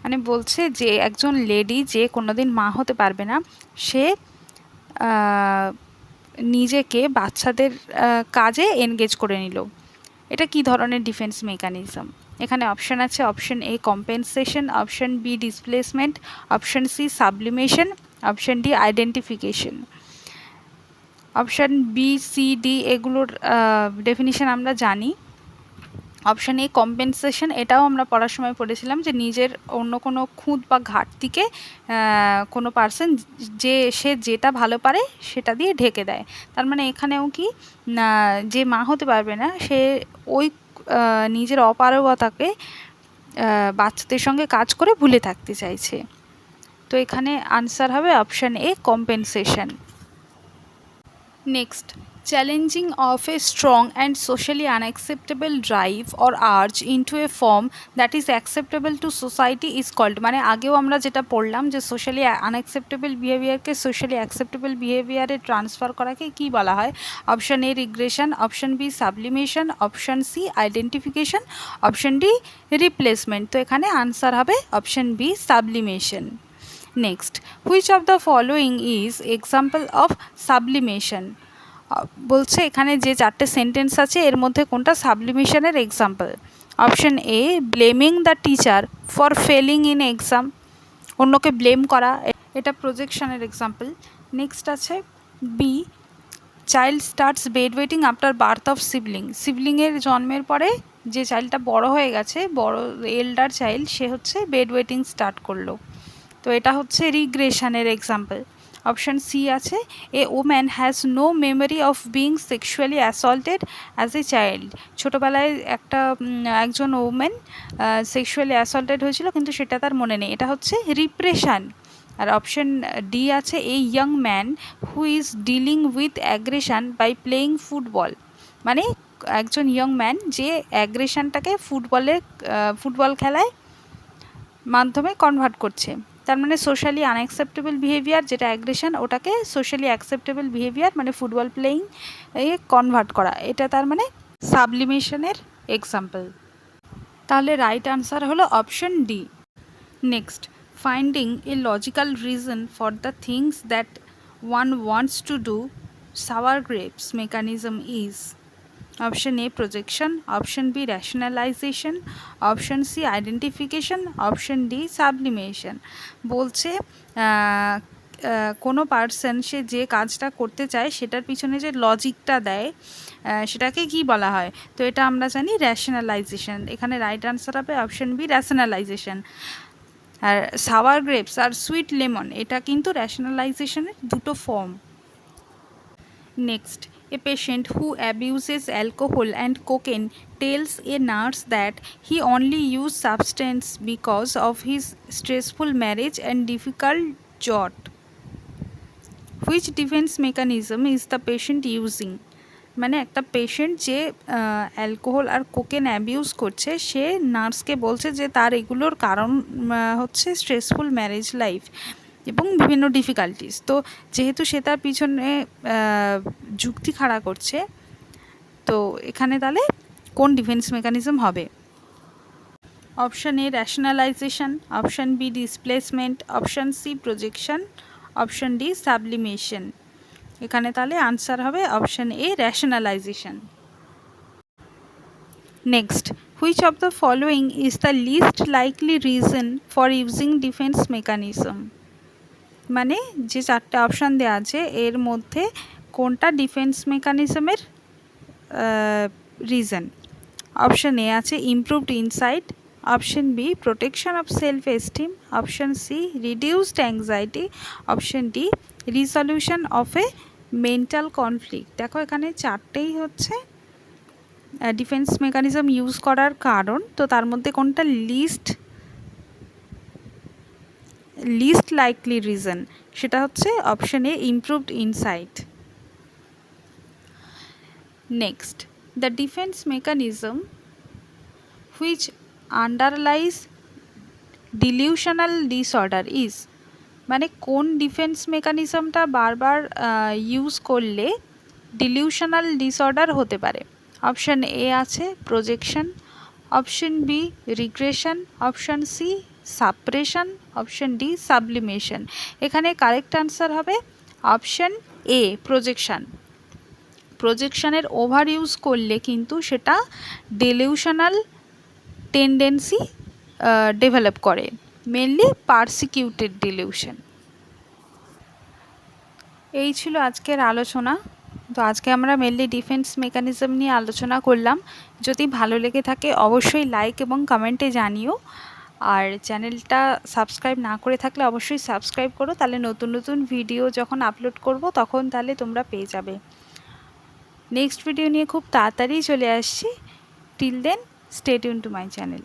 মানে বলছে যে একজন লেডি যে কোনোদিন মা হতে পারবে না সে নিজেকে বাচ্চাদের কাজে এনগেজ করে নিল। এটা কি ধরনের ডিফেন্স মেকানিজম? এখানে অপশান আছে, option A compensation, option B displacement, option C sublimation, option D identification. Option B C D এগুলোর ডেফিনিশন আমরা জানি। অপশান এ কম্পেনসেশন, এটাও আমরা পড়ার সময় পড়েছিলাম যে নিজের অন্য কোনো খুঁত বা ঘাটতিকে কোনো পার্সন সে যেটা ভালো পারে সেটা দিয়ে ঢেকে দেয়। তার মানে এখানেও কি যে মা হতে পারবে না সে ওই নিজের অপারগতাকে বাচ্চাদের সঙ্গে কাজ করে ভুলে থাকতে চাইছে। তো এখানে আনসার হবে option A compensation. Next, challenging of a strong and socially unacceptable drive or urge into a form that is acceptable to society is called, মানে আগেও আমরা যেটা পড়লাম যে সোশ্যালি আনঅ্যাকসেপ্টেবল বিহেভিয়ারকে সোশ্যালি অ্যাকসেপ্টেবল বিহেভিয়ারে ট্রান্সফার করাকে কি বলা হয়? Option A regression, option B sublimation, option C identification, option D replacement. তো এখানে আনসার হবে option B sublimation. Next, which of the following is example of sublimation? বলছে এখানে যে চারটে সেন্টেন্স আছে এর মধ্যে কোনটা সাবলিমেশনের example? Option A blaming the teacher for failing in exam, অন্যকে ব্লেম করা, এটা প্রজেকশনের এক্সাম্পল। নেক্সট আছে B child starts bedwetting after birth of sibling, সিবলিংয়ের জন্মের পরে যে চাইল্ডটা বড় হয়ে গেছে, বড় এল্ডার চাইল্ড, সে হচ্ছে বেডওয়েটিং স্টার্ট করলো, তো এটা হচ্ছে রিগ্রেশনের এক্সাম্পল। অপশান সি আছে a woman has no memory of being sexually assaulted as a child, ছোটোবেলায় একজন ওম্যান সেক্সুয়ালি অ্যাসল্টেড হয়েছিল কিন্তু সেটা তার মনে নেই, এটা হচ্ছে রিপ্রেশন। আর অপশন ডি আছে a young man who is dealing with aggression by playing football, মানে একজন ইয়ং ম্যান যে অ্যাগ্রেশনটাকে ফুটবল খেলায় মাধ্যমে কনভার্ট করছে, তার মানে সোশ্যালি আনঅ্যাকসেপ্টেবল বিহেভিয়ার যেটা অ্যাগ্রেশন, ওটাকে সোশ্যালি অ্যাকসেপ্টেবল বিহেভিয়ার মানে ফুটবল প্লেয়িং এ কনভার্ট করা, এটা তার মানে সাবলিমেশনের এক্সাম্পল। তাহলে রাইট আনসার হলো option D. Next, finding a logical reason for the things that one wants to do, sour grapes mechanism is. Option A projection, option B rationalisation, option C identification, option D sublimation. বলছে কোনো person সে যে কাজটা করতে চায় সেটার পিছনে যে লজিকটা দেয় সেটাকে কি বলা হয়, তো এটা আমরা জানি র্যাশনালাইজেশন। এখানে রাইট আনসার হবে অপশন বি র্যাশনালাইজেশন। আর সাওয়ার গ্রেপস আর সুইট লেমন এটা কিন্তু র্যাশনালাইজেশনের দুটো form. Next, a patient who abuses alcohol and cocaine tells a nurse that he only used substance because of his stressful marriage and difficult job. Which defense mechanism is the patient using? মানে একটা patient যে alcohol আর cocaine abuse করছে, সে নার্সকে বলছে যে তার এগুলোর কারণ হচ্ছে স্ট্রেসফুল ম্যারেজ লাইফ এবং বিভিন্ন ডিফিকাল্টিস, তো যেহেতু সে তার পিছনে যুক্তি খাড়া করছে, তো এখানে তাহলে কোন ডিফেন্স মেকানিজম হবে? Option A rationalisation, option B displacement, option C projection, option D sublimation. এখানে তাহলে আনসার হবে option A rationalisation. Next, which of the following is the least likely reason for using defence mechanism? মানে যে চারটে option দেওয়া আছে এর মধ্যে কোনটা ডিফেন্স মেকানিজমের রিজন? অপশান এ আছে improved insight, option B protection of self esteem, option C reduced anxiety, option D resolution of a mental conflict. দেখো এখানে চারটেই হচ্ছে ডিফেন্স মেকানিজম ইউজ করার কারণ, তো তার মধ্যে কোনটা লিস্ট লাইকলি রিজন, সেটা হচ্ছে option A improved insight. Next, the defence mechanism which underlies delusional disorder is, মানে কোন ডিফেন্স মেকানিজমটা বারবার ইউজ করলে ডিলিউশনাল ডিসঅর্ডার হতে পারে? অপশান এ আছে projection, option B regression, option C suppression, option D sublimation. এখানে কারেক্ট আনসার হবে option A projection. প্রজেকশনের ওভার ইউজ করলে কিন্তু সেটা ডিলিউশনাল টেন্ডেন্সি ডেভেলপ করে, মেনলি পারসিকিউটেড ডিলিউশন। এই ছিল আজকের আলোচনা। তো আজকে আমরা মেনলি ডিফেন্স মেকানিজম নিয়ে আলোচনা করলাম। যদি ভালো লেগে থাকে অবশ্যই লাইক এবং কমেন্টে জানিও, আর চ্যানেলটা সাবস্ক্রাইব না করে থাকলে অবশ্যই সাবস্ক্রাইব করো, তাহলে নতুন নতুন ভিডিও যখন আপলোড করব তখন তাহলে তোমরা পেয়ে যাবে। নেক্সট ভিডিও নিয়ে খুব তাড়াতাড়ি চলে আসছি। Till then stay tuned to my channel.